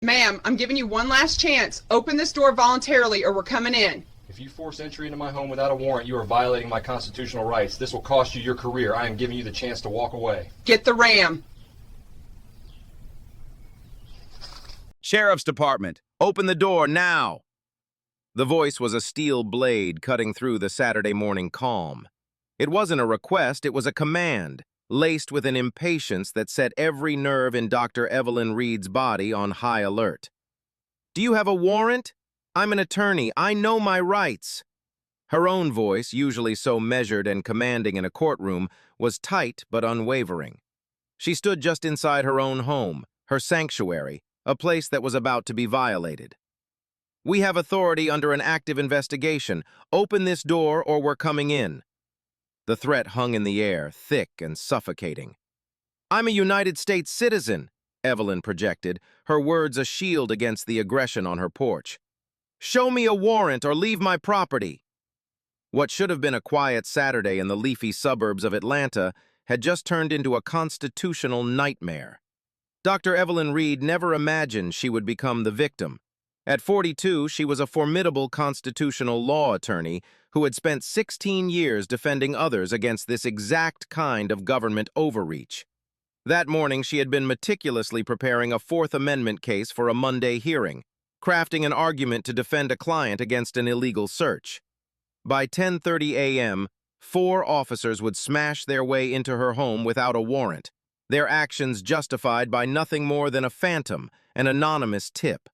Ma'am, I'm giving you one last chance. Open this door voluntarily or we're coming in. If you force entry into my home without a warrant, you are violating my constitutional rights. This will cost you your career. I am giving you the chance to walk away. Get the ram. Sheriff's Department, open the door now! The voice was a steel blade cutting through the Saturday morning calm. It wasn't a request, it was a command, laced with an impatience that set every nerve in Dr. Evelyn Reed's body on high alert. Do you have a warrant? I'm an attorney. I know my rights. Her own voice, usually so measured and commanding in a courtroom, was tight but unwavering. She stood just inside her own home, her sanctuary, a place that was about to be violated. We have authority under an active investigation. Open this door or we're coming in. The threat hung in the air, thick and suffocating. I'm a United States citizen, Evelyn projected, her words a shield against the aggression on her porch. Show me a warrant or leave my property. What should have been a quiet Saturday in the leafy suburbs of Atlanta had just turned into a constitutional nightmare. Dr. Evelyn Reed never imagined she would become the victim. At 42, she was a formidable constitutional law attorney who had spent 16 years defending others against this exact kind of government overreach. That morning, she had been meticulously preparing a Fourth Amendment case for a Monday hearing, crafting an argument to defend a client against an illegal search. By 10:30 a.m., 4 officers would smash their way into her home without a warrant, their actions justified by nothing more than a phantom, an anonymous tip.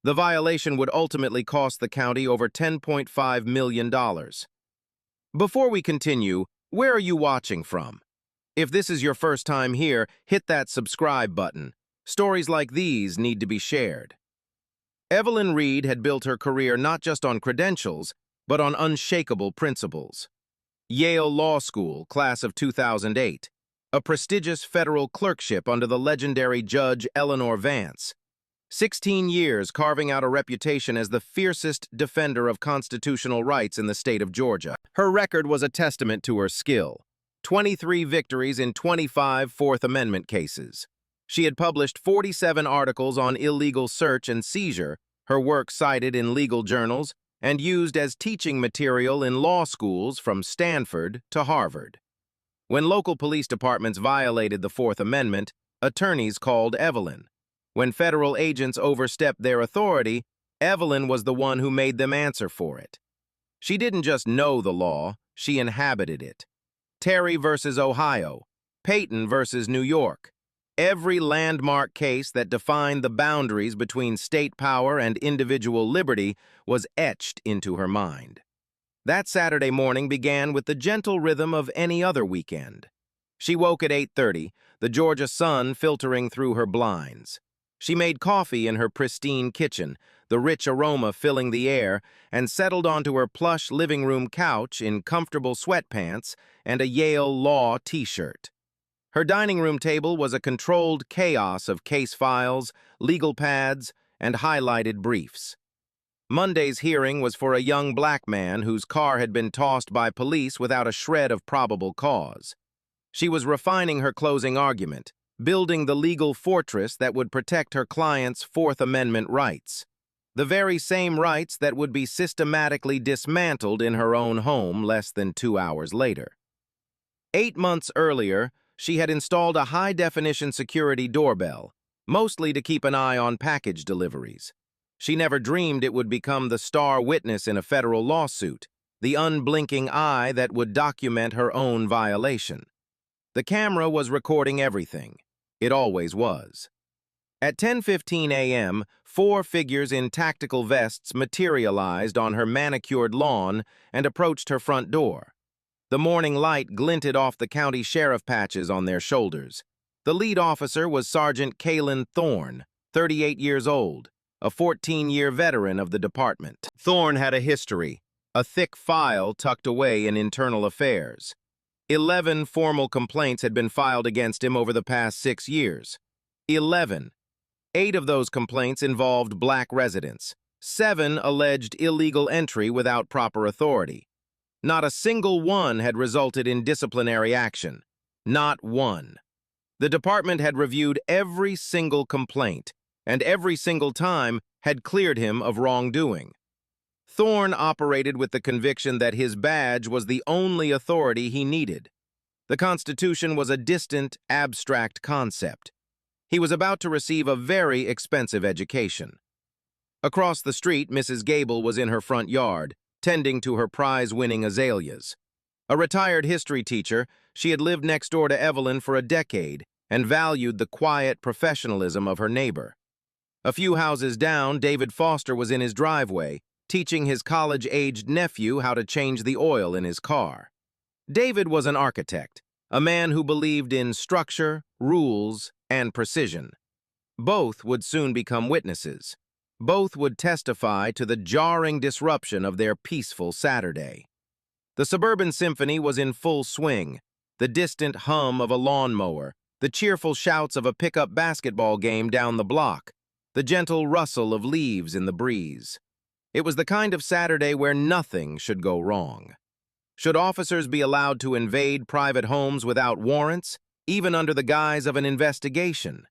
The violation would ultimately cost the county over $10.5 million. Before we continue, where are you watching from? If this is your first time here, hit that subscribe button. Stories like these need to be shared. Evelyn Reed had built her career not just on credentials, but on unshakable principles. Yale Law School, class of 2008. A prestigious federal clerkship under the legendary Judge Eleanor Vance. 16 years carving out a reputation as the fiercest defender of constitutional rights in the state of Georgia. Her record was a testament to her skill. 23 victories in 25 Fourth Amendment cases. She had published 47 articles on illegal search and seizure, her work cited in legal journals, and used as teaching material in law schools from Stanford to Harvard. When local police departments violated the Fourth Amendment, attorneys called Evelyn. When federal agents overstepped their authority, Evelyn was the one who made them answer for it. She didn't just know the law, she inhabited it. Terry versus Ohio, Payton versus New York. Every landmark case that defined the boundaries between state power and individual liberty was etched into her mind. That Saturday morning began with the gentle rhythm of any other weekend. She woke at 8:30, the Georgia sun filtering through her blinds. She made coffee in her pristine kitchen, the rich aroma filling the air, and settled onto her plush living room couch in comfortable sweatpants and a Yale Law t-shirt. Her dining room table was a controlled chaos of case files, legal pads, and highlighted briefs. Monday's hearing was for a young black man whose car had been tossed by police without a shred of probable cause. She was refining her closing argument, building the legal fortress that would protect her client's Fourth Amendment rights. The very same rights that would be systematically dismantled in her own home less than 2 hours later. 8 months earlier, she had installed a high-definition security doorbell, mostly to keep an eye on package deliveries. She never dreamed it would become the star witness in a federal lawsuit, the unblinking eye that would document her own violation. The camera was recording everything. It always was. At 10:15 a.m., 4 figures in tactical vests materialized on her manicured lawn and approached her front door. The morning light glinted off the county sheriff patches on their shoulders. The lead officer was Sergeant Kalen Thorne, 38 years old, a 14-year veteran of the department. Thorne had a history, a thick file tucked away in internal affairs. 11 formal complaints had been filed against him over the past 6 years. 11. 8 of those complaints involved black residents. 7 alleged illegal entry without proper authority. Not a single one had resulted in disciplinary action. Not one. The department had reviewed every single complaint, and every single time had cleared him of wrongdoing. Thorne operated with the conviction that his badge was the only authority he needed. The Constitution was a distant, abstract concept. He was about to receive a very expensive education. Across the street, Mrs. Gable was in her front yard, tending to her prize-winning azaleas. A retired history teacher, she had lived next door to Evelyn for a decade and valued the quiet professionalism of her neighbor. A few houses down, David Foster was in his driveway, teaching his college-aged nephew how to change the oil in his car. David was an architect, a man who believed in structure, rules, and precision. Both would soon become witnesses. Both would testify to the jarring disruption of their peaceful Saturday. The suburban symphony was in full swing, the distant hum of a lawnmower, the cheerful shouts of a pickup basketball game down the block, the gentle rustle of leaves in the breeze. It was the kind of Saturday where nothing should go wrong. Should officers be allowed to invade private homes without warrants, even under the guise of an investigation?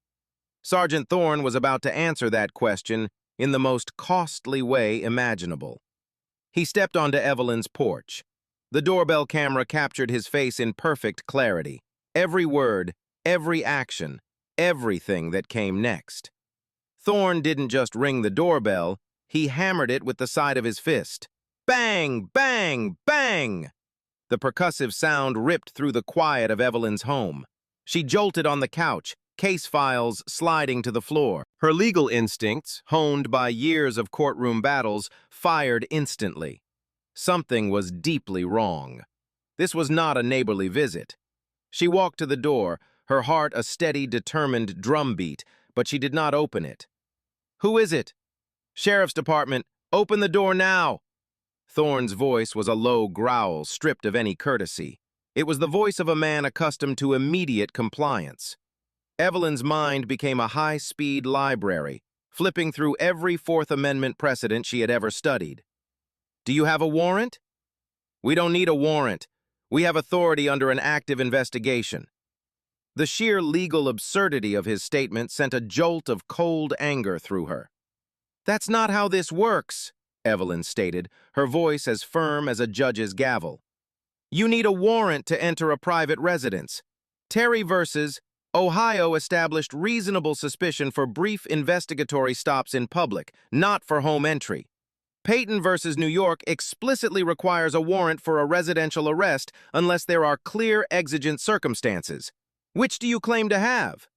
Sergeant Thorne was about to answer that question in the most costly way imaginable. He stepped onto Evelyn's porch. The doorbell camera captured his face in perfect clarity. Every word, every action, everything that came next. Thorne didn't just ring the doorbell, he hammered it with the side of his fist. Bang! Bang! Bang! The percussive sound ripped through the quiet of Evelyn's home. She jolted on the couch, case files sliding to the floor. Her legal instincts, honed by years of courtroom battles, fired instantly. Something was deeply wrong. This was not a neighborly visit. She walked to the door, her heart a steady, determined drumbeat, but she did not open it. "Who is it?" "Sheriff's Department. Open the door now." Thorne's voice was a low growl, stripped of any courtesy. It was the voice of a man accustomed to immediate compliance. Evelyn's mind became a high-speed library, flipping through every Fourth Amendment precedent she had ever studied. "Do you have a warrant?" "We don't need a warrant. We have authority under an active investigation." The sheer legal absurdity of his statement sent a jolt of cold anger through her. "That's not how this works," Evelyn stated, her voice as firm as a judge's gavel. "You need a warrant to enter a private residence. Terry versus Ohio established reasonable suspicion for brief investigatory stops in public, not for home entry. Payton versus New York explicitly requires a warrant for a residential arrest unless there are clear exigent circumstances. Which do you claim to have?"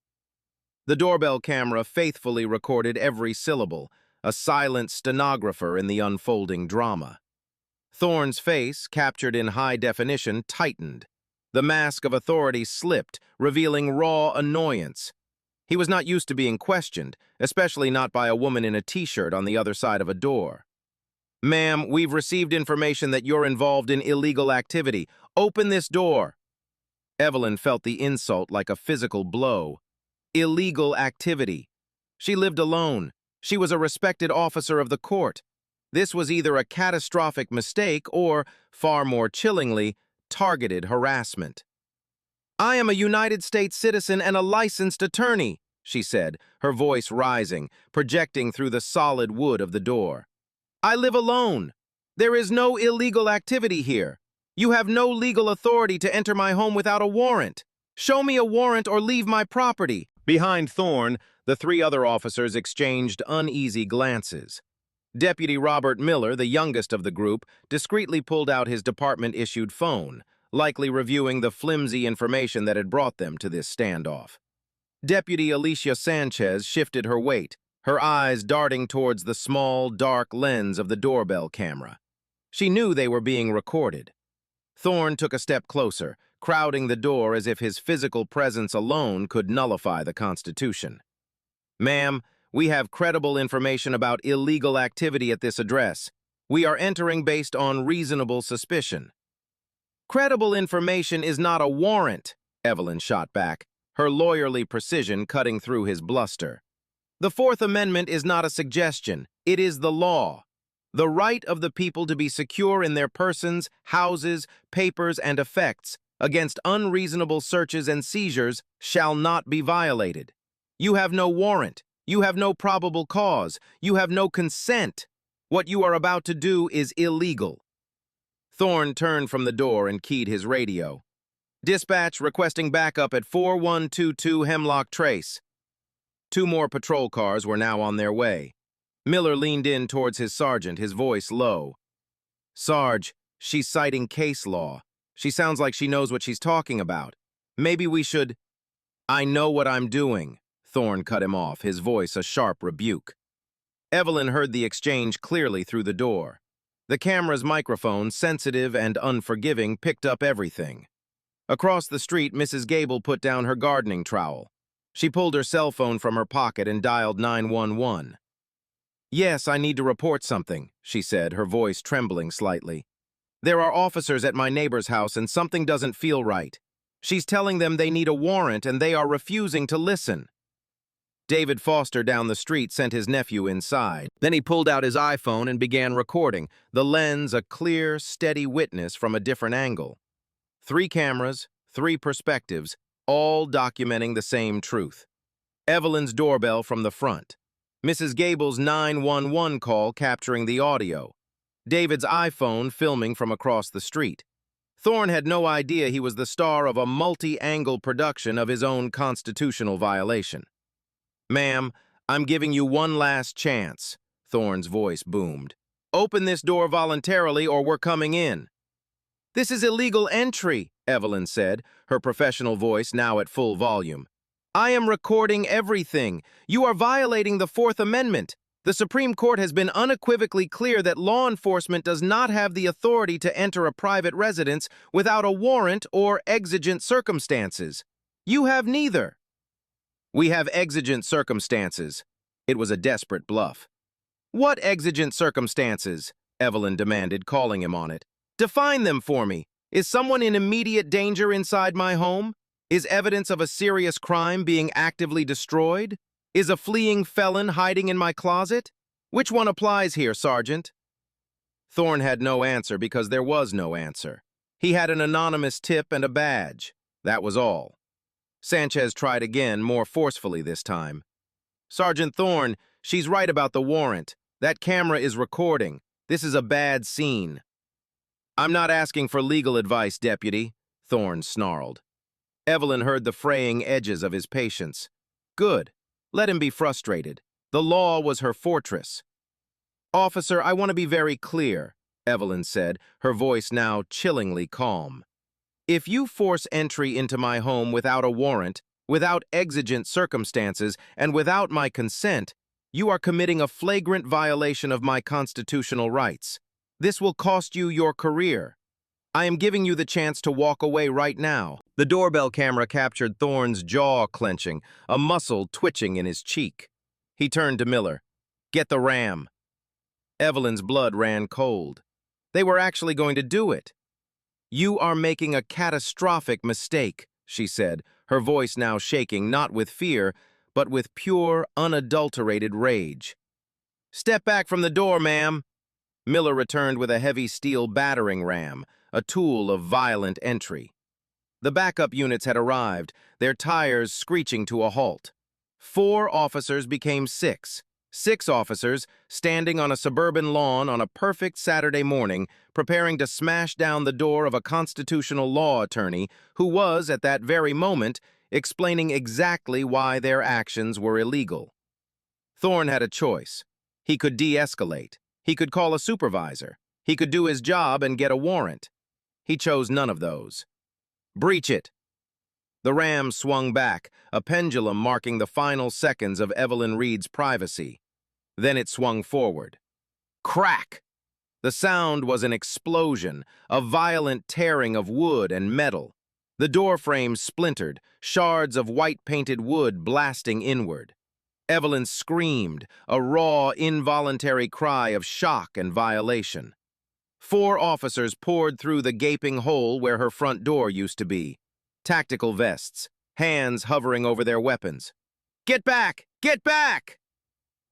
The doorbell camera faithfully recorded every syllable, a silent stenographer in the unfolding drama. Thorne's face, captured in high definition, tightened. The mask of authority slipped, revealing raw annoyance. He was not used to being questioned, especially not by a woman in a t-shirt on the other side of a door. "Ma'am, we've received information that you're involved in illegal activity. Open this door." Evelyn felt the insult like a physical blow. Illegal activity. She lived alone. She was a respected officer of the court. This was either a catastrophic mistake or, far more chillingly, targeted harassment. "I am a United States citizen and a licensed attorney," she said, her voice rising, projecting through the solid wood of the door. "I live alone. There is no illegal activity here. You have no legal authority to enter my home without a warrant. Show me a warrant or leave my property." Behind Thorne, the three other officers exchanged uneasy glances. Deputy Robert Miller, the youngest of the group, discreetly pulled out his department-issued phone, likely reviewing the flimsy information that had brought them to this standoff. Deputy Alicia Sanchez shifted her weight, her eyes darting towards the small, dark lens of the doorbell camera. She knew they were being recorded. Thorne took a step closer, crowding the door as if his physical presence alone could nullify the Constitution. "Ma'am, we have credible information about illegal activity at this address. We are entering based on reasonable suspicion." "Credible information is not a warrant," Evelyn shot back, her lawyerly precision cutting through his bluster. "The Fourth Amendment is not a suggestion. It is the law. The right of the people to be secure in their persons, houses, papers, and effects against unreasonable searches and seizures shall not be violated. You have no warrant. You have no probable cause. You have no consent. What you are about to do is illegal. Thorne turned from the door and keyed his radio. Dispatch requesting backup at 4122 Hemlock Trace. 2 more patrol cars were now on their way. Miller leaned in towards his sergeant, his voice low. Sarge, she's citing case law. She sounds like she knows what she's talking about. Maybe we should... I know what I'm doing, Thorne cut him off, his voice a sharp rebuke. Evelyn heard the exchange clearly through the door. The camera's microphone, sensitive and unforgiving, picked up everything. Across the street, Mrs. Gable put down her gardening trowel. She pulled her cell phone from her pocket and dialed 911. Yes, I need to report something, she said, her voice trembling slightly. There are officers at my neighbor's house and something doesn't feel right. She's telling them they need a warrant and they are refusing to listen. David Foster down the street sent his nephew inside. Then he pulled out his iPhone and began recording, the lens a clear, steady witness from a different angle. 3 cameras, 3 perspectives, all documenting the same truth. Evelyn's doorbell from the front. Mrs. Gable's 911 call capturing the audio. David's iPhone filming from across the street. Thorne had no idea he was the star of a multi-angle production of his own constitutional violation. Ma'am, I'm giving you one last chance, Thorne's voice boomed. Open this door voluntarily or we're coming in. This is illegal entry, Evelyn said, her professional voice now at full volume. I am recording everything. You are violating the 4th Amendment. The Supreme Court has been unequivocally clear that law enforcement does not have the authority to enter a private residence without a warrant or exigent circumstances. You have neither. We have exigent circumstances. It was a desperate bluff. What exigent circumstances? Evelyn demanded, calling him on it. Define them for me. Is someone in immediate danger inside my home? Is evidence of a serious crime being actively destroyed? Is a fleeing felon hiding in my closet? Which one applies here, Sergeant? Thorne had no answer because there was no answer. He had an anonymous tip and a badge. That was all. Sanchez tried again, more forcefully this time. Sergeant Thorne, she's right about the warrant. That camera is recording. This is a bad scene. I'm not asking for legal advice, Deputy, Thorne snarled. Evelyn heard the fraying edges of his patience. Good. Let him be frustrated. The law was her fortress. Officer, I want to be very clear, Evelyn said, her voice now chillingly calm. If you force entry into my home without a warrant, without exigent circumstances, and without my consent, you are committing a flagrant violation of my constitutional rights. This will cost you your career. I am giving you the chance to walk away right now. The doorbell camera captured Thorne's jaw clenching, a muscle twitching in his cheek. He turned to Miller. Get the ram. Evelyn's blood ran cold. They were actually going to do it. You are making a catastrophic mistake, she said, her voice now shaking not with fear, but with pure, unadulterated rage. Step back from the door, ma'am. Miller returned with a heavy steel battering ram, a tool of violent entry. The backup units had arrived, their tires screeching to a halt. 4 officers became 6. 6 officers standing on a suburban lawn on a perfect Saturday morning, preparing to smash down the door of a constitutional law attorney who was, at that very moment, explaining exactly why their actions were illegal. Thorne had a choice. He could de-escalate. He could call a supervisor. He could do his job and get a warrant. He chose none of those. Breach it. The ram swung back, a pendulum marking the final seconds of Evelyn Reed's privacy. Then it swung forward. Crack! The sound was an explosion, a violent tearing of wood and metal. The door frame splintered, shards of white-painted wood blasting inward. Evelyn screamed, a raw, involuntary cry of shock and violation. 4 officers poured through the gaping hole where her front door used to be. Tactical vests, hands hovering over their weapons. Get back! Get back!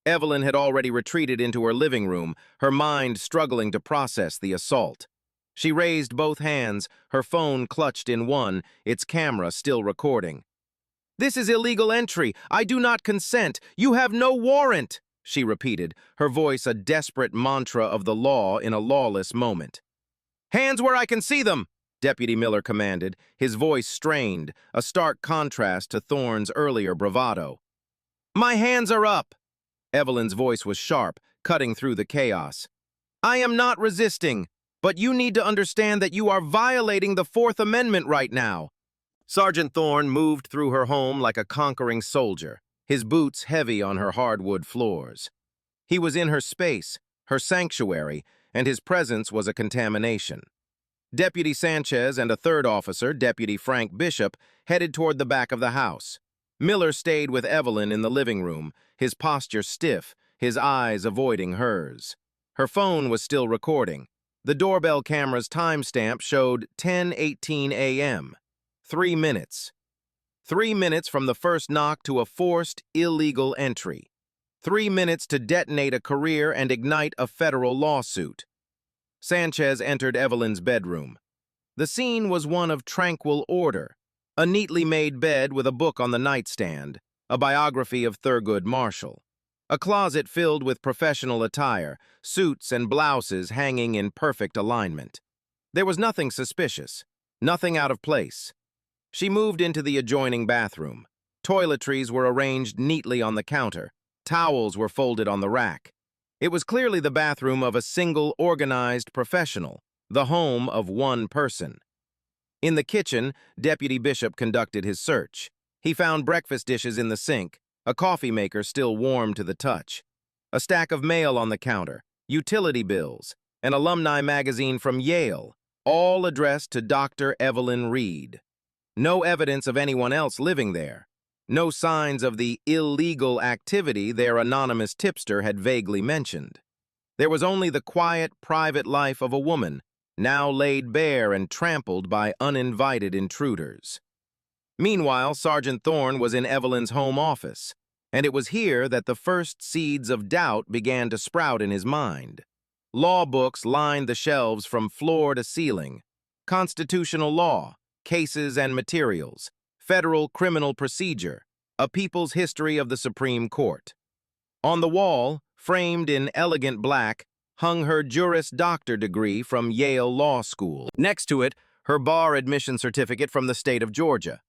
Evelyn had already retreated into her living room, her mind struggling to process the assault. She raised both hands, her phone clutched in one, its camera still recording. This is illegal entry. I do not consent. You have no warrant, she repeated, her voice a desperate mantra of the law in a lawless moment. Hands where I can see them, Deputy Miller commanded, his voice strained, a stark contrast to Thorne's earlier bravado. My hands are up. Evelyn's voice was sharp, cutting through the chaos. I am not resisting, but you need to understand that you are violating the Fourth Amendment right now. Sergeant Thorne moved through her home like a conquering soldier, his boots heavy on her hardwood floors. He was in her space, her sanctuary, and his presence was a contamination. Deputy Sanchez and a third officer, Deputy Frank Bishop, headed toward the back of the house. Miller stayed with Evelyn in the living room, his posture stiff, his eyes avoiding hers. Her phone was still recording. The doorbell camera's timestamp showed 10:18 a.m. 3 minutes. 3 minutes from the first knock to a forced, illegal entry. 3 minutes to detonate a career and ignite a federal lawsuit. Sanchez entered Evelyn's bedroom. The scene was one of tranquil order. A neatly made bed with a book on the nightstand, a biography of Thurgood Marshall. A closet filled with professional attire, suits and blouses hanging in perfect alignment. There was nothing suspicious, nothing out of place. She moved into the adjoining bathroom. Toiletries were arranged neatly on the counter. Towels were folded on the rack. It was clearly the bathroom of a single, organized professional, the home of one person. In the kitchen, Deputy Bishop conducted his search. He found breakfast dishes in the sink, a coffee maker still warm to the touch, a stack of mail on the counter, utility bills, an alumni magazine from Yale, all addressed to Dr. Evelyn Reed. No evidence of anyone else living there. No signs of the illegal activity their anonymous tipster had vaguely mentioned. There was only the quiet, private life of a woman, now laid bare and trampled by uninvited intruders. Meanwhile, Sergeant Thorne was in Evelyn's home office, and it was here that the first seeds of doubt began to sprout in his mind. Law books lined the shelves from floor to ceiling. Constitutional law, cases and materials, federal criminal procedure, a people's history of the Supreme Court. On the wall, framed in elegant black, hung her Juris Doctor degree from Yale Law School. Next to it, her bar admission certificate from the state of Georgia.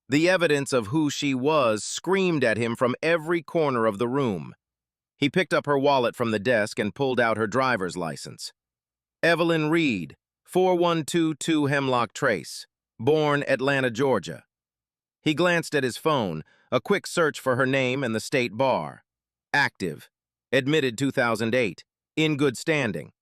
The evidence of who she was screamed at him from every corner of the room. He picked up her wallet from the desk and pulled out her driver's license. Evelyn Reed, 4122 Hemlock Trace, born Atlanta, Georgia. He glanced at his phone, a quick search for her name and the state bar. Active. Admitted 2008. In good standing.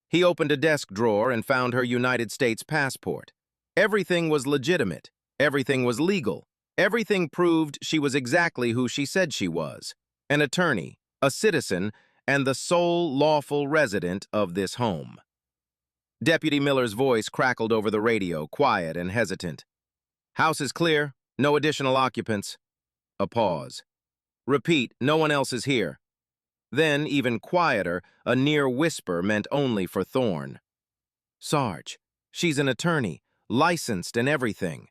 He opened a desk drawer and found her United States passport. Everything was legitimate. Everything was legal. Everything proved she was exactly who she said she was. An attorney, a citizen, and the sole lawful resident of this home. Deputy Miller's voice crackled over the radio, quiet and hesitant. House is clear. No additional occupants. A pause. Repeat, no one else is here. Then, even quieter, a near whisper meant only for Thorne. Sarge, she's an attorney, licensed and everything.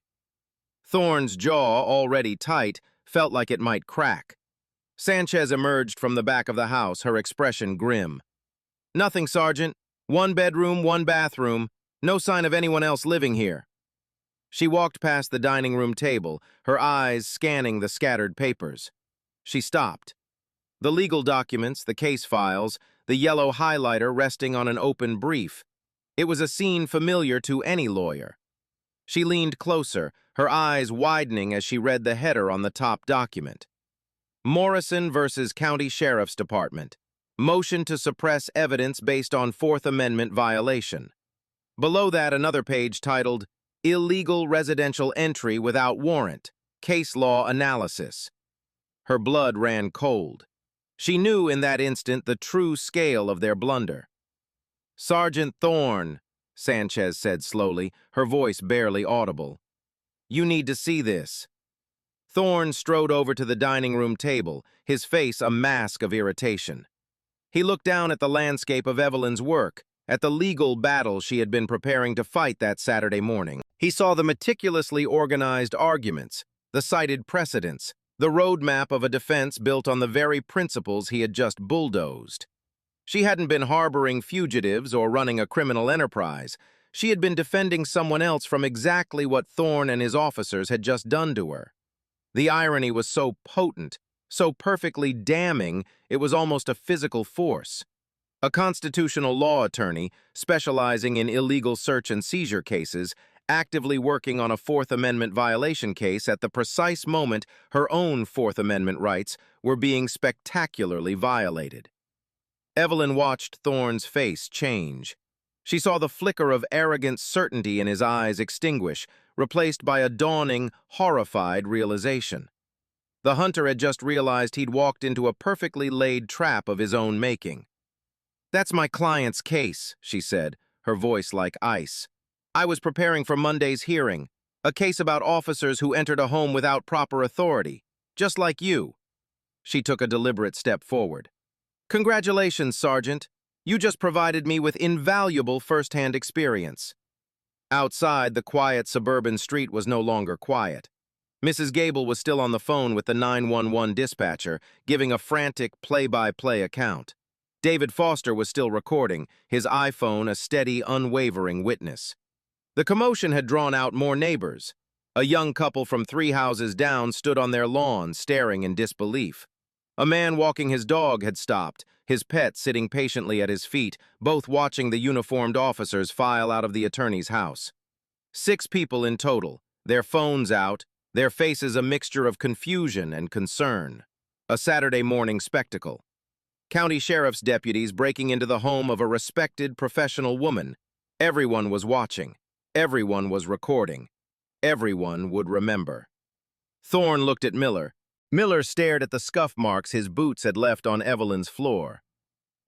Thorne's jaw, already tight, felt like it might crack. Sanchez emerged from the back of the house, her expression grim. Nothing, Sergeant. 1 bedroom, 1 bathroom. No sign of anyone else living here. She walked past the dining room table, her eyes scanning the scattered papers. She stopped. The legal documents, the case files, the yellow highlighter resting on an open brief. It was a scene familiar to any lawyer. She leaned closer, her eyes widening as she read the header on the top document. Morrison versus County Sheriff's Department. Motion to suppress evidence based on Fourth Amendment violation. Below that, another page titled, Illegal Residential Entry Without Warrant. Case Law Analysis. Her blood ran cold. She knew in that instant the true scale of their blunder. Sergeant Thorne, Sanchez said slowly, her voice barely audible. You need to see this. Thorne strode over to the dining room table, his face a mask of irritation. He looked down at the landscape of Evelyn's work, at the legal battle she had been preparing to fight that Saturday morning. He saw the meticulously organized arguments, the cited precedents, the roadmap of a defense built on the very principles he had just bulldozed. She hadn't been harboring fugitives or running a criminal enterprise. She had been defending someone else from exactly what Thorne and his officers had just done to her. The irony was so potent, so perfectly damning, it was almost a physical force. A constitutional law attorney, specializing in illegal search and seizure cases, actively working on a Fourth Amendment violation case at the precise moment her own Fourth Amendment rights were being spectacularly violated. Evelyn watched Thorne's face change. She saw the flicker of arrogant certainty in his eyes extinguish, replaced by a dawning, horrified realization. The hunter had just realized he'd walked into a perfectly laid trap of his own making. "That's my client's case," she said, her voice like ice. "I was preparing for Monday's hearing, a case about officers who entered a home without proper authority, just like you." She took a deliberate step forward. "Congratulations, Sergeant. You just provided me with invaluable first-hand experience." Outside, the quiet suburban street was no longer quiet. Mrs. Gable was still on the phone with the 911 dispatcher, giving a frantic play-by-play account. David Foster was still recording, his iPhone a steady, unwavering witness. The commotion had drawn out more neighbors. A young couple from 3 houses down stood on their lawn, staring in disbelief. A man walking his dog had stopped, his pet sitting patiently at his feet, both watching the uniformed officers file out of the attorney's house. 6 people in total, their phones out, their faces a mixture of confusion and concern. A Saturday morning spectacle. County sheriff's deputies breaking into the home of a respected professional woman. Everyone was watching. Everyone was recording. Everyone would remember. Thorne looked at Miller. Miller stared at the scuff marks his boots had left on Evelyn's floor.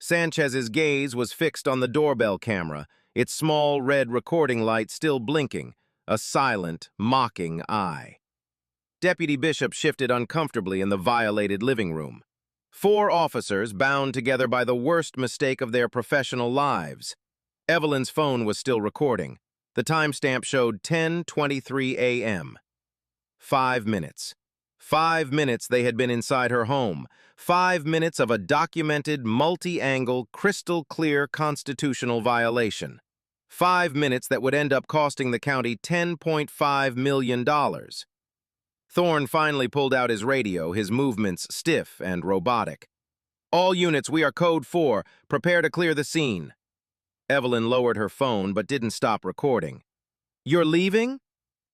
Sanchez's gaze was fixed on the doorbell camera, its small red recording light still blinking, a silent, mocking eye. Deputy Bishop shifted uncomfortably in the violated living room. 4 officers bound together by the worst mistake of their professional lives. Evelyn's phone was still recording. The timestamp showed 10:23 a.m. 5 minutes. 5 minutes they had been inside her home. 5 minutes of a documented, multi-angle, crystal-clear constitutional violation. 5 minutes that would end up costing the county $10.5 million. Thorne finally pulled out his radio, his movements stiff and robotic. "All units, we are code 4. Prepare to clear the scene." Evelyn lowered her phone but didn't stop recording. "You're leaving?"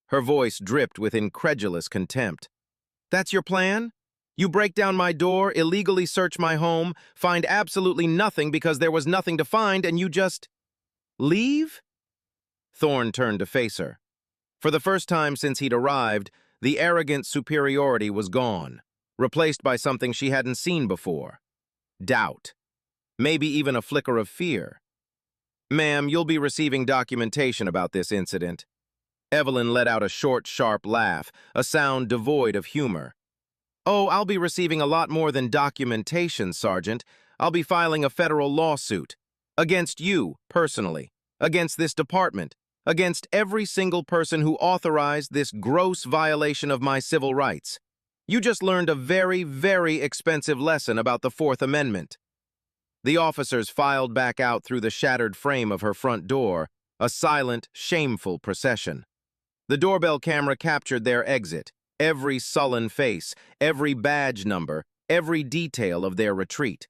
Her voice dripped with incredulous contempt. "That's your plan? You break down my door, illegally search my home, find absolutely nothing because there was nothing to find, and you just leave?" Thorne turned to face her. For the first time since he'd arrived, the arrogant superiority was gone, replaced by something she hadn't seen before. Doubt. Maybe even a flicker of fear. "Ma'am, you'll be receiving documentation about this incident." Evelyn let out a short, sharp laugh, a sound devoid of humor. "Oh, I'll be receiving a lot more than documentation, Sergeant. I'll be filing a federal lawsuit. Against you, personally. Against this department. Against every single person who authorized this gross violation of my civil rights. You just learned a very, very expensive lesson about the Fourth Amendment." The officers filed back out through the shattered frame of her front door, a silent, shameful procession. The doorbell camera captured their exit, every sullen face, every badge number, every detail of their retreat.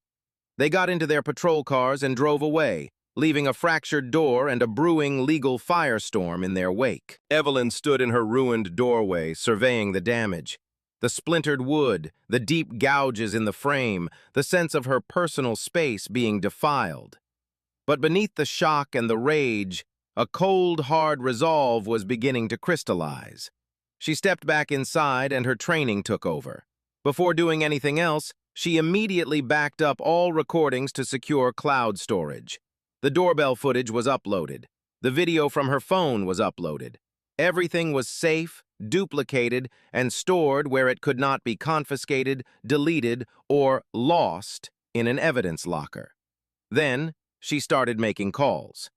They got into their patrol cars and drove away, leaving a fractured door and a brewing legal firestorm in their wake. Evelyn stood in her ruined doorway, surveying the damage. The splintered wood, the deep gouges in the frame, the sense of her personal space being defiled. But beneath the shock and the rage, a cold, hard resolve was beginning to crystallize. She stepped back inside and her training took over. Before doing anything else, she immediately backed up all recordings to secure cloud storage. The doorbell footage was uploaded. The video from her phone was uploaded. Everything was safe, duplicated, and stored where it could not be confiscated, deleted, or lost in an evidence locker. Then, she started making calls.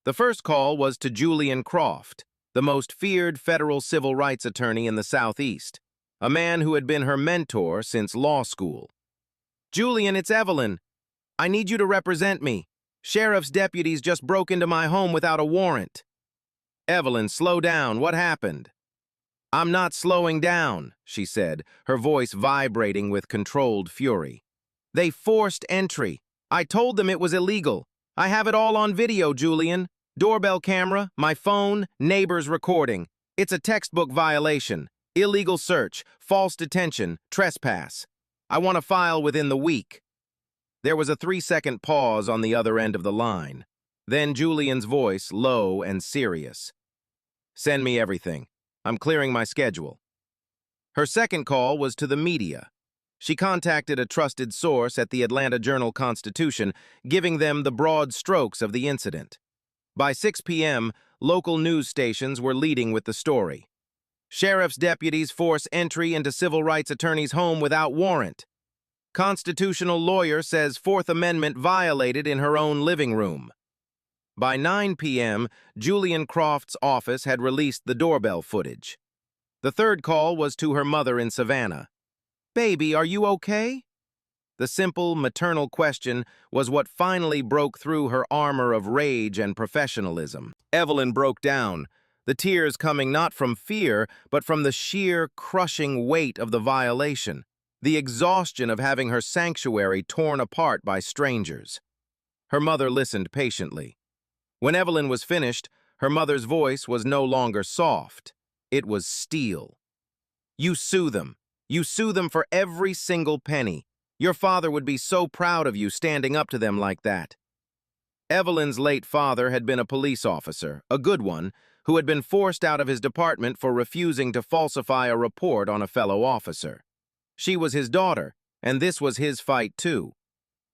The first call was to Julian Croft, the most feared federal civil rights attorney in the Southeast, a man who had been her mentor since law school. "Julian, it's Evelyn. I need you to represent me. Sheriff's deputies just broke into my home without a warrant." "Evelyn, slow down. What happened?" "I'm not slowing down," she said, her voice vibrating with controlled fury. "They forced entry. I told them it was illegal. I have it all on video, Julian. Doorbell camera, my phone, neighbors recording. It's a textbook violation. Illegal search, false detention, trespass. I want a file within the week." There was a 3-second pause on the other end of the line. Then Julian's voice, low and serious. "Send me everything. I'm clearing my schedule." Her second call was to the media. She contacted a trusted source at the Atlanta Journal-Constitution, giving them the broad strokes of the incident. By 6 p.m., local news stations were leading with the story. "Sheriff's deputies force entry into civil rights attorney's home without warrant. Constitutional lawyer says Fourth Amendment violated in her own living room." By 9 p.m., Julian Croft's office had released the doorbell footage. The third call was to her mother in Savannah. "Baby, are you okay?" The simple, maternal question was what finally broke through her armor of rage and professionalism. Evelyn broke down, the tears coming not from fear, but from the sheer, crushing weight of the violation, the exhaustion of having her sanctuary torn apart by strangers. Her mother listened patiently. When Evelyn was finished, her mother's voice was no longer soft. It was steel. "You sue them. You sue them for every single penny. Your father would be so proud of you standing up to them like that." Evelyn's late father had been a police officer, a good one, who had been forced out of his department for refusing to falsify a report on a fellow officer. She was his daughter, and this was his fight too.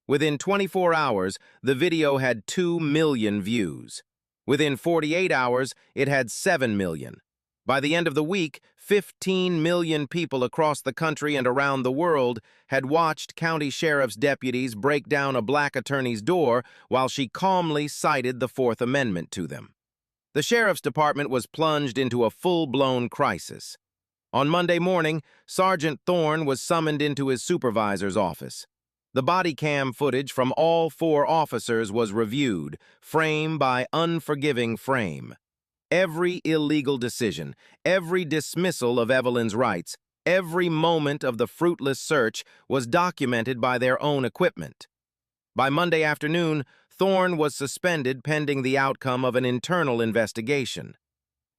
Within 24 hours, the video had 2 million views. Within 48 hours, it had 7 million. By the end of the week, 15 million people across the country and around the world had watched county sheriff's deputies break down a black attorney's door while she calmly cited the Fourth Amendment to them. The sheriff's department was plunged into a full-blown crisis. On Monday morning, Sergeant Thorne was summoned into his supervisor's office. The body cam footage from all 4 officers was reviewed, frame by unforgiving frame. Every illegal decision, every dismissal of Evelyn's rights, every moment of the fruitless search was documented by their own equipment. By Monday afternoon, Thorne was suspended pending the outcome of an internal investigation.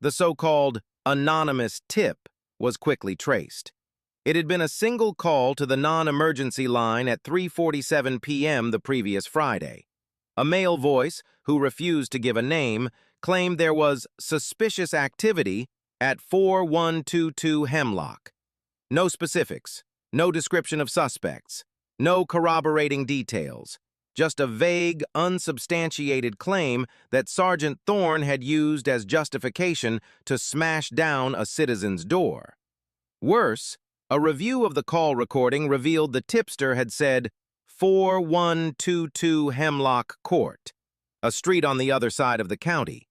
The so-called anonymous tip was quickly traced. It had been a single call to the non-emergency line at 3:47 p.m. the previous Friday. A male voice, who refused to give a name, claimed there was suspicious activity at 4122 Hemlock. No specifics, no description of suspects, no corroborating details, just a vague, unsubstantiated claim that Sergeant Thorne had used as justification to smash down a citizen's door. Worse, a review of the call recording revealed the tipster had said 4122 Hemlock Court, a street on the other side of the county.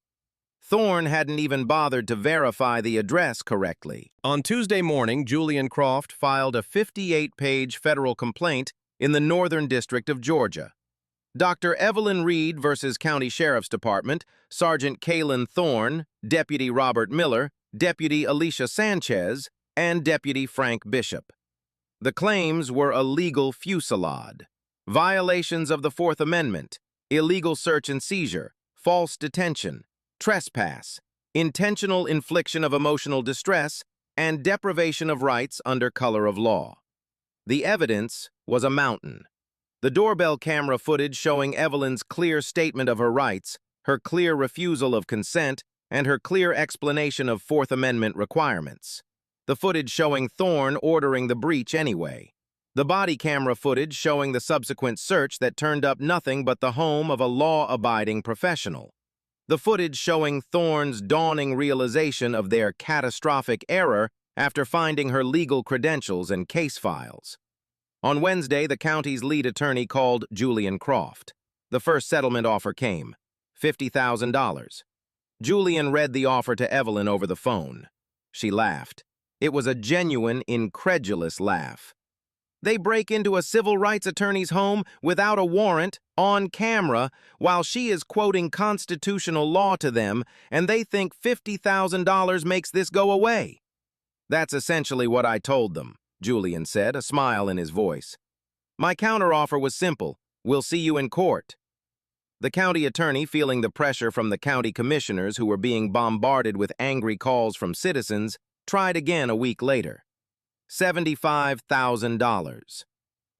Thorne hadn't even bothered to verify the address correctly. On Tuesday morning, Julian Croft filed a 58-page federal complaint in the Northern District of Georgia. Dr. Evelyn Reed versus County Sheriff's Department, Sergeant Kaylin Thorne, Deputy Robert Miller, Deputy Alicia Sanchez, and Deputy Frank Bishop. The claims were a legal fusillade. Violations of the Fourth Amendment, illegal search and seizure, false detention, trespass, intentional infliction of emotional distress, and deprivation of rights under color of law. The evidence was a mountain. The doorbell camera footage showing Evelyn's clear statement of her rights, her clear refusal of consent, and her clear explanation of Fourth Amendment requirements. The footage showing Thorne ordering the breach anyway. The body camera footage showing the subsequent search that turned up nothing but the home of a law-abiding professional. The footage showing Thorne's dawning realization of their catastrophic error after finding her legal credentials and case files. On Wednesday, the county's lead attorney called Julian Croft. The first settlement offer came, $50,000. Julian read the offer to Evelyn over the phone. She laughed. It was a genuine, incredulous laugh. They break into a civil rights attorney's home without a warrant, on camera, while she is quoting constitutional law to them, and they think $50,000 makes this go away. That's essentially what I told them, Julian said, a smile in his voice. My counteroffer was simple. We'll see you in court. The county attorney, feeling the pressure from the county commissioners who were being bombarded with angry calls from citizens, tried again a week later. $75,000.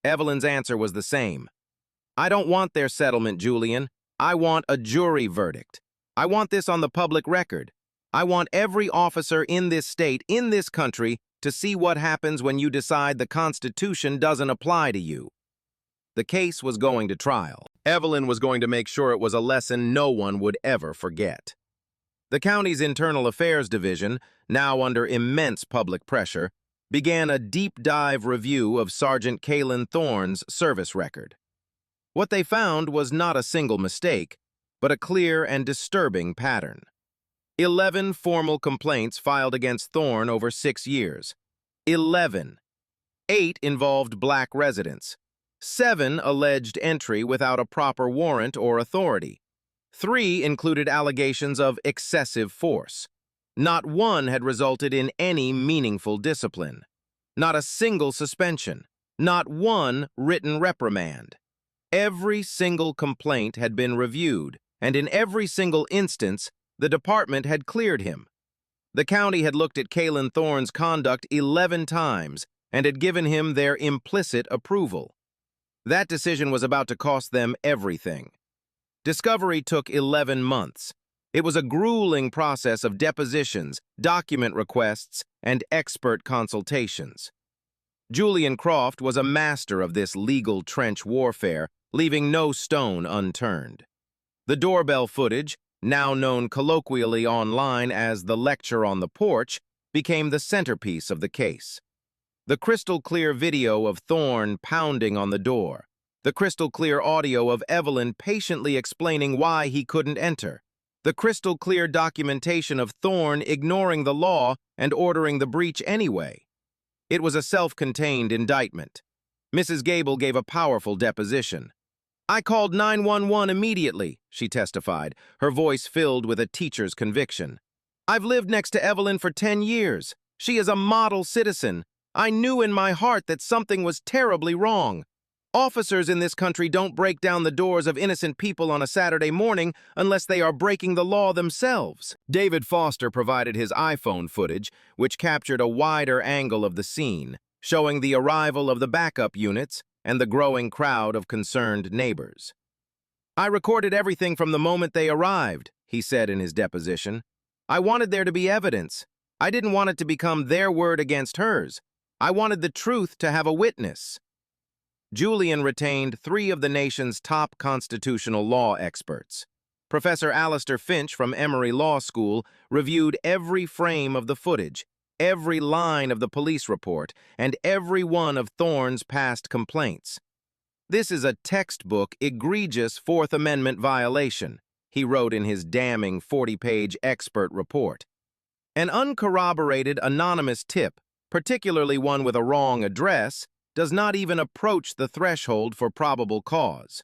Evelyn's answer was the same. I don't want their settlement, Julian. I want a jury verdict. I want this on the public record. I want every officer in this state, in this country, to see what happens when you decide the Constitution doesn't apply to you. The case was going to trial. Evelyn was going to make sure it was a lesson no one would ever forget. The county's Internal Affairs Division, now under immense public pressure, began a deep dive review of Sergeant Kaylin Thorne's service record. What they found was not a single mistake, but a clear and disturbing pattern. 11 formal complaints filed against Thorne over 6 years. 11. 8 involved black residents. 7 alleged entry without a proper warrant or authority. 3 included allegations of excessive force. Not one had resulted in any meaningful discipline. Not a single suspension. Not one written reprimand. Every single complaint had been reviewed, and in every single instance, the department had cleared him. The county had looked at Kaylin Thorne's conduct 11 times and had given him their implicit approval. That decision was about to cost them everything. Discovery took 11 months. It was a grueling process of depositions, document requests, and expert consultations. Julian Croft was a master of this legal trench warfare, leaving no stone unturned. The doorbell footage, now known colloquially online as the lecture on the porch, became the centerpiece of the case. The crystal-clear video of Thorne pounding on the door. The crystal-clear audio of Evelyn patiently explaining why he couldn't enter. The crystal-clear documentation of Thorne ignoring the law and ordering the breach anyway. It was a self-contained indictment. Mrs. Gable gave a powerful deposition. I called 911 immediately, she testified, her voice filled with a teacher's conviction. I've lived next to Evelyn for 10 years. She is a model citizen. I knew in my heart that something was terribly wrong. Officers in this country don't break down the doors of innocent people on a Saturday morning unless they are breaking the law themselves. David Foster provided his iPhone footage, which captured a wider angle of the scene, showing the arrival of the backup units and the growing crowd of concerned neighbors. I recorded everything from the moment they arrived, he said in his deposition. I wanted there to be evidence. I didn't want it to become their word against hers. I wanted the truth to have a witness. Julian retained 3 of the nation's top constitutional law experts. Professor Alistair Finch from Emory Law School reviewed every frame of the footage, every line of the police report, and every one of Thorne's past complaints. This is a textbook, egregious Fourth Amendment violation, he wrote in his damning 40-page expert report. An uncorroborated anonymous tip, particularly one with a wrong address, does not even approach the threshold for probable cause.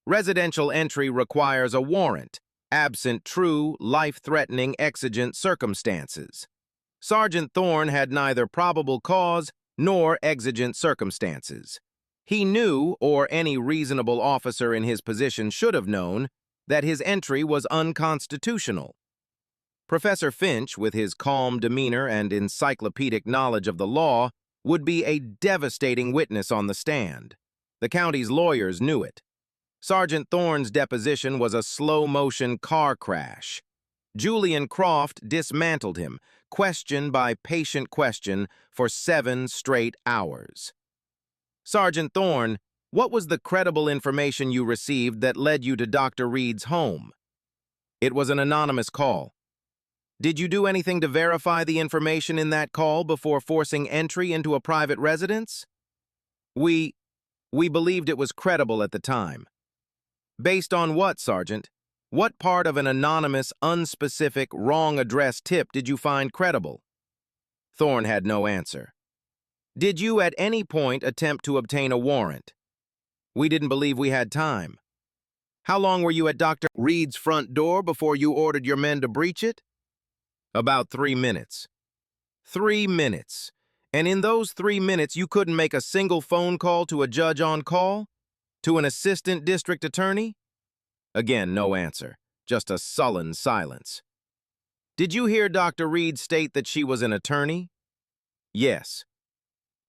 Residential entry requires a warrant, absent true, life-threatening exigent circumstances. Sergeant Thorne had neither probable cause nor exigent circumstances. He knew, or any reasonable officer in his position should have known, that his entry was unconstitutional. Professor Finch, with his calm demeanor and encyclopedic knowledge of the law, would be a devastating witness on the stand. The county's lawyers knew it. Sergeant Thorne's deposition was a slow-motion car crash. Julian Croft dismantled him, question by patient question, for 7 straight hours. Sergeant Thorne, what was the credible information you received that led you to Dr. Reed's home? It was an anonymous call. Did you do anything to verify the information in that call before forcing entry into a private residence? We believed it was credible at the time. Based on what, Sergeant? What part of an anonymous, unspecific, wrong address tip did you find credible? Thorne had no answer. Did you at any point attempt to obtain a warrant? We didn't believe we had time. How long were you at Dr. Reed's front door before you ordered your men to breach it? About 3 minutes. 3 minutes. And in those 3 minutes, you couldn't make a single phone call to a judge on call? To an assistant district attorney? Again, no answer. Just a sullen silence. Did you hear Dr. Reed state that she was an attorney? Yes.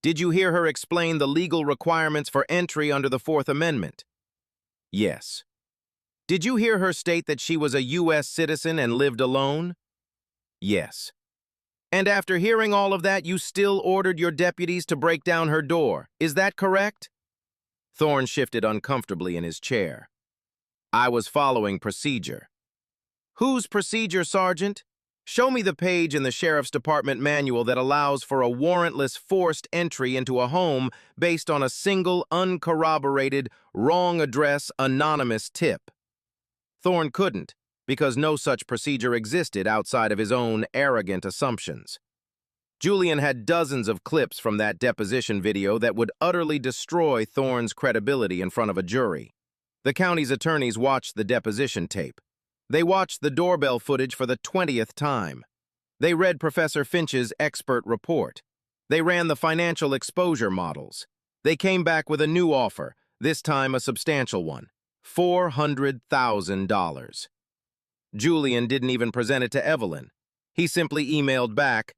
Did you hear her explain the legal requirements for entry under the Fourth Amendment? Yes. Did you hear her state that she was a U.S. citizen and lived alone? Yes. And after hearing all of that, you still ordered your deputies to break down her door. Is that correct? Thorne shifted uncomfortably in his chair. I was following procedure. Whose procedure, Sergeant? Show me the page in the Sheriff's Department manual that allows for a warrantless forced entry into a home based on a single, uncorroborated, wrong address, anonymous tip. Thorne couldn't, because no such procedure existed outside of his own arrogant assumptions. Julian had dozens of clips from that deposition video that would utterly destroy Thorne's credibility in front of a jury. The county's attorneys watched the deposition tape. They watched the doorbell footage for the 20th time. They read Professor Finch's expert report. They ran the financial exposure models. They came back with a new offer, this time a substantial one, $400,000. Julian didn't even present it to Evelyn. He simply emailed back,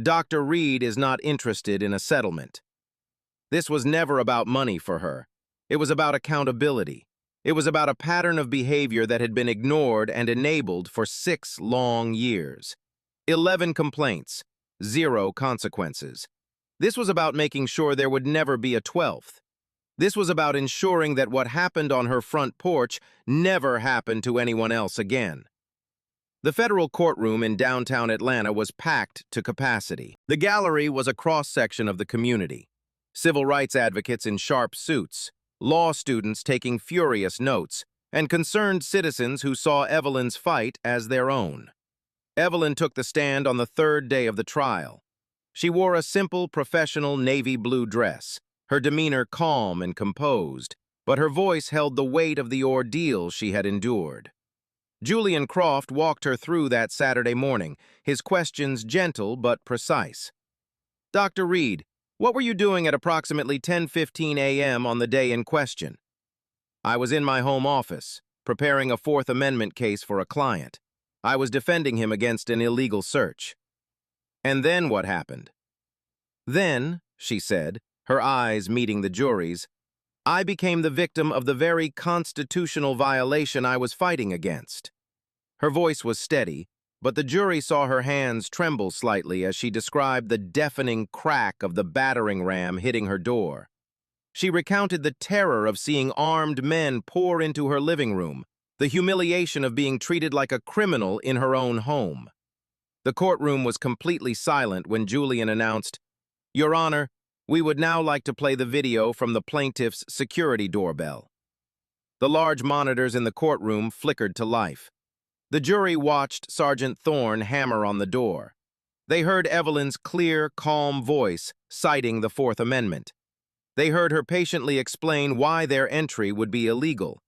Dr. Reed is not interested in a settlement. This was never about money for her. It was about accountability. It was about a pattern of behavior that had been ignored and enabled for 6 long years. 11 complaints, 0 consequences. This was about making sure there would never be a 12th. This was about ensuring that what happened on her front porch never happened to anyone else again. The federal courtroom in downtown Atlanta was packed to capacity. The gallery was a cross-section of the community. Civil rights advocates in sharp suits, law students taking furious notes, and concerned citizens who saw Evelyn's fight as their own. Evelyn took the stand on the 3rd day of the trial. She wore a simple, professional navy blue dress, her demeanor calm and composed, but her voice held the weight of the ordeal she had endured. Julian Croft walked her through that Saturday morning, his questions gentle but precise. Dr. Reed, what were you doing at approximately 10:15 a.m. on the day in question? I was in my home office, preparing a Fourth Amendment case for a client. I was defending him against an illegal search. And then what happened? Then, she said, her eyes meeting the jury's, I became the victim of the very constitutional violation I was fighting against. Her voice was steady, but the jury saw her hands tremble slightly as she described the deafening crack of the battering ram hitting her door. She recounted the terror of seeing armed men pour into her living room, the humiliation of being treated like a criminal in her own home. The courtroom was completely silent when Julian announced, Your Honor, we would now like to play the video from the plaintiff's security doorbell. The large monitors in the courtroom flickered to life. The jury watched Sergeant Thorne hammer on the door. They heard Evelyn's clear, calm voice citing the Fourth Amendment. They heard her patiently explain why their entry would be illegal.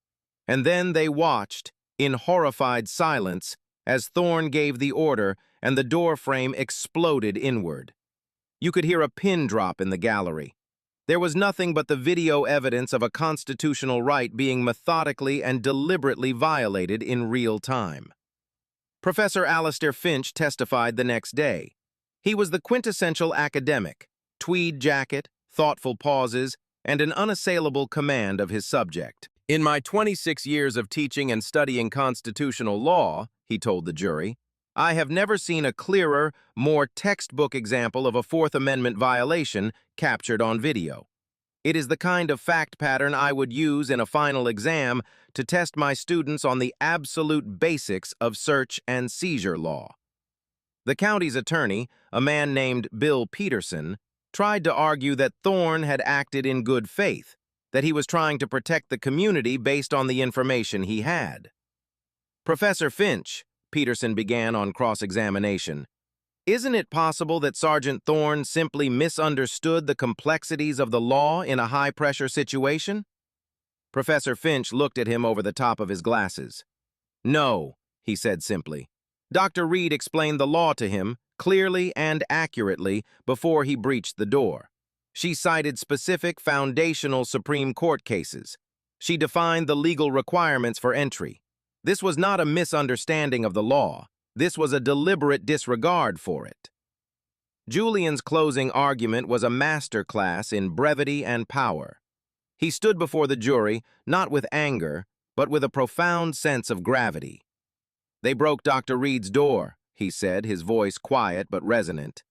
And then they watched, in horrified silence, as Thorne gave the order and the door frame exploded inward. You could hear a pin drop in the gallery. There was nothing but the video evidence of a constitutional right being methodically and deliberately violated in real time. Professor Alistair Finch testified the next day. He was the quintessential academic, tweed jacket, thoughtful pauses, and an unassailable command of his subject. In my 26 years of teaching and studying constitutional law, he told the jury, I have never seen a clearer, more textbook example of a Fourth Amendment violation captured on video. It is the kind of fact pattern I would use in a final exam to test my students on the absolute basics of search and seizure law. The county's attorney, a man named Bill Peterson, tried to argue that Thorne had acted in good faith, that he was trying to protect the community based on the information he had. Professor Finch, Peterson began on cross-examination, isn't it possible that Sergeant Thorne simply misunderstood the complexities of the law in a high-pressure situation? Professor Finch looked at him over the top of his glasses. No, he said simply. Dr. Reed explained the law to him, clearly and accurately, before he breached the door. She cited specific foundational Supreme Court cases. She defined the legal requirements for entry. This was not a misunderstanding of the law. This was a deliberate disregard for it. Julian's closing argument was a masterclass in brevity and power. He stood before the jury, not with anger, but with a profound sense of gravity. They broke Dr. Reed's door, he said, his voice quiet but resonant.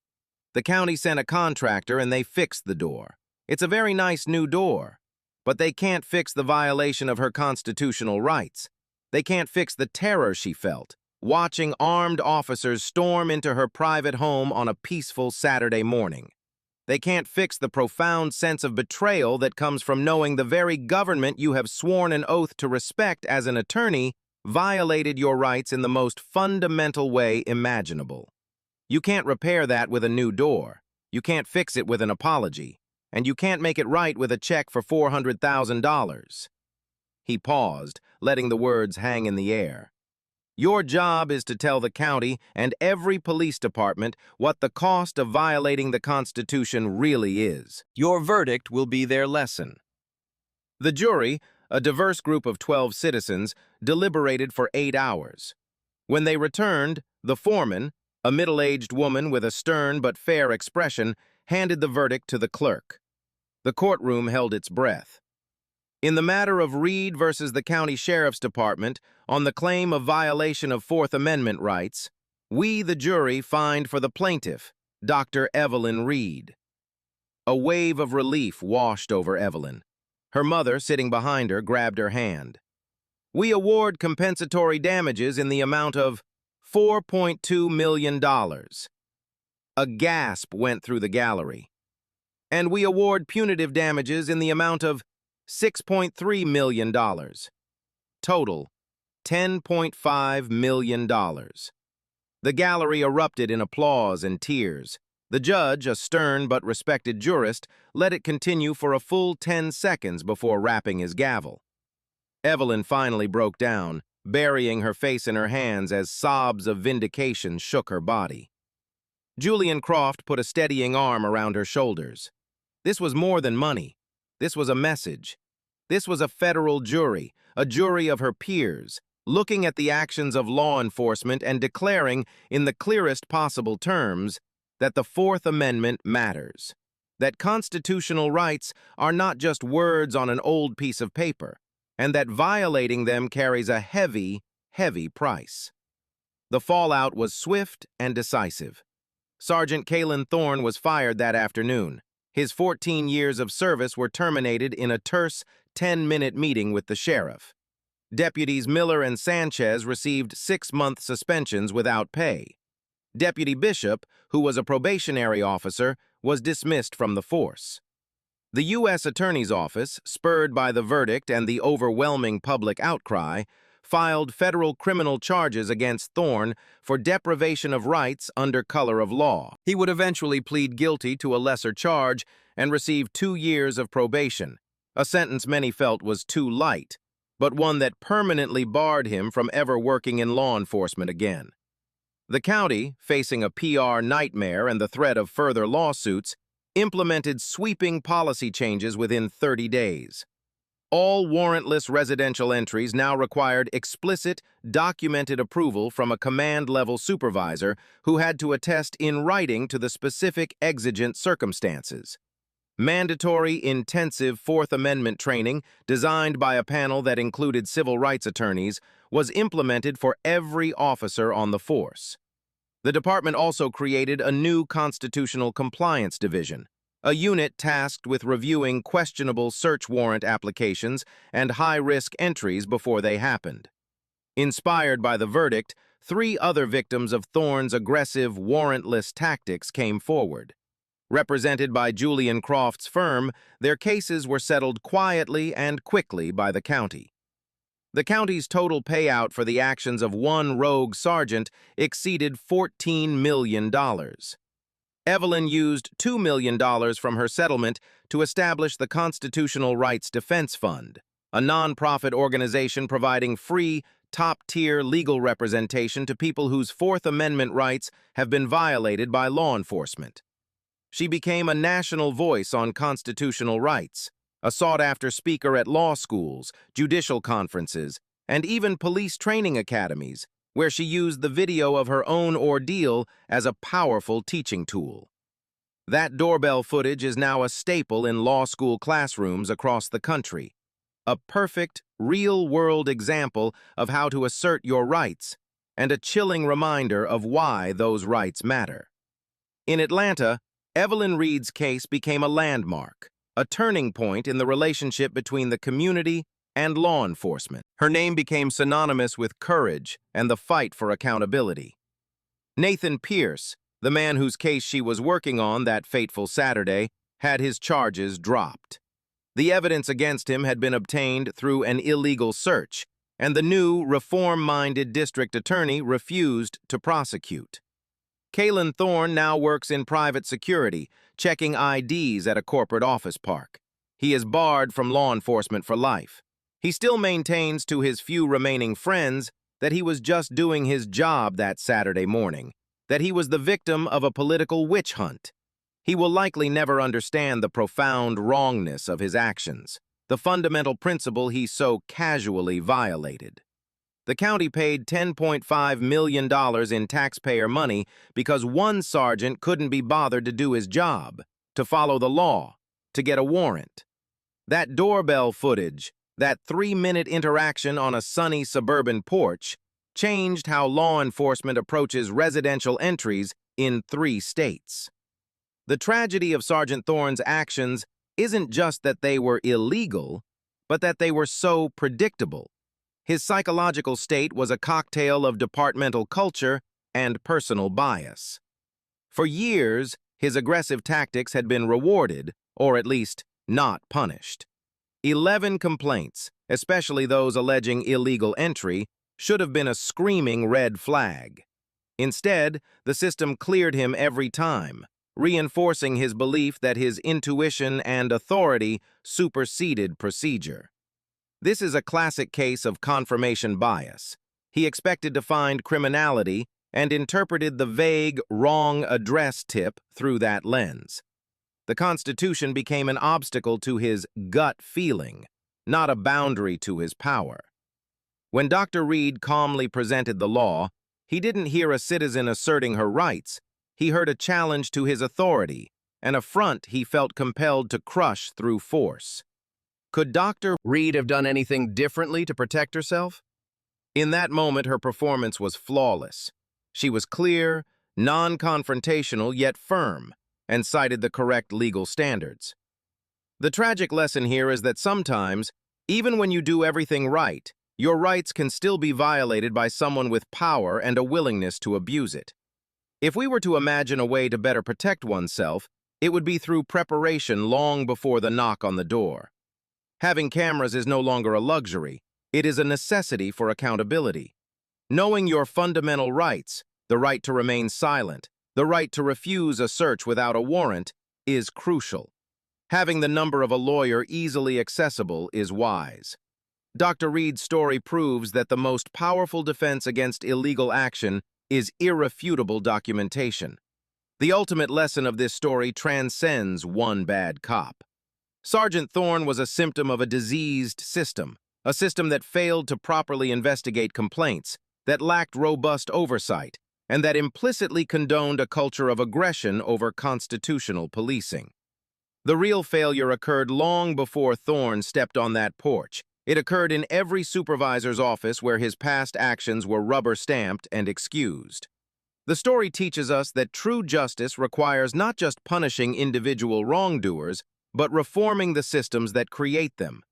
The county sent a contractor and they fixed the door. It's a very nice new door. But they can't fix the violation of her constitutional rights. They can't fix the terror she felt, watching armed officers storm into her private home on a peaceful Saturday morning. They can't fix the profound sense of betrayal that comes from knowing the very government you have sworn an oath to respect as an attorney violated your rights in the most fundamental way imaginable. You can't repair that with a new door. You can't fix it with an apology. And you can't make it right with a check for $400,000. He paused, letting the words hang in the air. Your job is to tell the county and every police department what the cost of violating the Constitution really is. Your verdict will be their lesson. The jury, a diverse group of 12 citizens, deliberated for 8 hours. When they returned, the foreman, a middle-aged woman with a stern but fair expression, handed the verdict to the clerk. The courtroom held its breath. In the matter of Reed versus the County Sheriff's Department, on the claim of violation of Fourth Amendment rights, we, the jury, find for the plaintiff, Dr. Evelyn Reed. A wave of relief washed over Evelyn. Her mother, sitting behind her, grabbed her hand. We award compensatory damages in the amount of $4.2 million. A gasp went through the gallery. And we award punitive damages in the amount of $6.3 million. Total, $10.5 million. The gallery erupted in applause and tears. The judge, a stern but respected jurist, let it continue for a full 10 seconds before rapping his gavel. Evelyn finally broke down, burying her face in her hands as sobs of vindication shook her body. Julian Croft put a steadying arm around her shoulders. This was more than money. This was a message. This was a federal jury, a jury of her peers, looking at the actions of law enforcement and declaring, in the clearest possible terms, that the Fourth Amendment matters, that constitutional rights are not just words on an old piece of paper, and that violating them carries a heavy, heavy price. The fallout was swift and decisive. Sergeant Kalen Thorne was fired that afternoon. His 14 years of service were terminated in a terse 10-minute meeting with the sheriff. Deputies Miller and Sanchez received 6-month suspensions without pay. Deputy Bishop, who was a probationary officer, was dismissed from the force. The U.S. Attorney's Office, spurred by the verdict and the overwhelming public outcry, filed federal criminal charges against Thorne for deprivation of rights under color of law. He would eventually plead guilty to a lesser charge and receive 2 years of probation, a sentence many felt was too light, but one that permanently barred him from ever working in law enforcement again. The county, facing a PR nightmare and the threat of further lawsuits, implemented sweeping policy changes within 30 days. All warrantless residential entries now required explicit, documented approval from a command-level supervisor who had to attest in writing to the specific exigent circumstances. Mandatory, intensive Fourth Amendment training, designed by a panel that included civil rights attorneys, was implemented for every officer on the force. The department also created a new constitutional compliance division, a unit tasked with reviewing questionable search warrant applications and high-risk entries before they happened. Inspired by the verdict, 3 other victims of Thorne's aggressive, warrantless tactics came forward. Represented by Julian Croft's firm, their cases were settled quietly and quickly by the county. The county's total payout for the actions of one rogue sergeant exceeded $14 million. Evelyn used $2 million from her settlement to establish the Constitutional Rights Defense Fund, a nonprofit organization providing free, top-tier legal representation to people whose Fourth Amendment rights have been violated by law enforcement. She became a national voice on constitutional rights, a sought-after speaker at law schools, judicial conferences, and even police training academies, where she used the video of her own ordeal as a powerful teaching tool. That doorbell footage is now a staple in law school classrooms across the country, a perfect, real-world example of how to assert your rights, and a chilling reminder of why those rights matter. In Atlanta, Evelyn Reed's case became a landmark, a turning point in the relationship between the community and law enforcement. Her name became synonymous with courage and the fight for accountability. Nathan Pierce, the man whose case she was working on that fateful Saturday, had his charges dropped. The evidence against him had been obtained through an illegal search, and the new, reform-minded district attorney refused to prosecute. Kalen Thorne now works in private security, checking IDs at a corporate office park. He is barred from law enforcement for life. He still maintains to his few remaining friends that he was just doing his job that Saturday morning, that he was the victim of a political witch hunt. He will likely never understand the profound wrongness of his actions, the fundamental principle he so casually violated. The county paid $10.5 million in taxpayer money because one sergeant couldn't be bothered to do his job, to follow the law, to get a warrant. That doorbell footage, that 3-minute interaction on a sunny suburban porch, changed how law enforcement approaches residential entries in 3 states. The tragedy of Sergeant Thorne's actions isn't just that they were illegal, but that they were so predictable. His psychological state was a cocktail of departmental culture and personal bias. For years, his aggressive tactics had been rewarded, or at least not punished. 11 complaints, especially those alleging illegal entry, should have been a screaming red flag. Instead, the system cleared him every time, reinforcing his belief that his intuition and authority superseded procedure. This is a classic case of confirmation bias. He expected to find criminality and interpreted the vague, wrong address tip through that lens. The Constitution became an obstacle to his gut feeling, not a boundary to his power. When Dr. Reed calmly presented the law, he didn't hear a citizen asserting her rights. He heard a challenge to his authority, an affront he felt compelled to crush through force. Could Dr. Reed have done anything differently to protect herself? In that moment, her performance was flawless. She was clear, non-confrontational, yet firm, and cited the correct legal standards. The tragic lesson here is that sometimes, even when you do everything right, your rights can still be violated by someone with power and a willingness to abuse it. If we were to imagine a way to better protect oneself, it would be through preparation long before the knock on the door. Having cameras is no longer a luxury. It is a necessity for accountability. Knowing your fundamental rights, the right to remain silent, the right to refuse a search without a warrant, is crucial. Having the number of a lawyer easily accessible is wise. Dr. Reed's story proves that the most powerful defense against illegal action is irrefutable documentation. The ultimate lesson of this story transcends one bad cop. Sergeant Thorne was a symptom of a diseased system, a system that failed to properly investigate complaints, that lacked robust oversight, and that implicitly condoned a culture of aggression over constitutional policing. The real failure occurred long before Thorne stepped on that porch. It occurred in every supervisor's office where his past actions were rubber-stamped and excused. The story teaches us that true justice requires not just punishing individual wrongdoers, but reforming the systems that create them.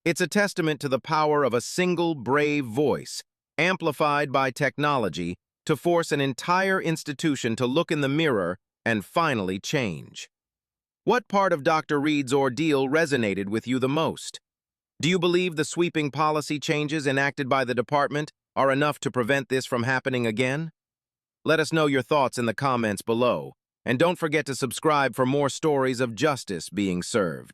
It's a testament to the power of a single brave voice, amplified by technology, to force an entire institution to look in the mirror and finally change. What part of Dr. Reed's ordeal resonated with you the most? Do you believe the sweeping policy changes enacted by the department are enough to prevent this from happening again? Let us know your thoughts in the comments below, and don't forget to subscribe for more stories of justice being served.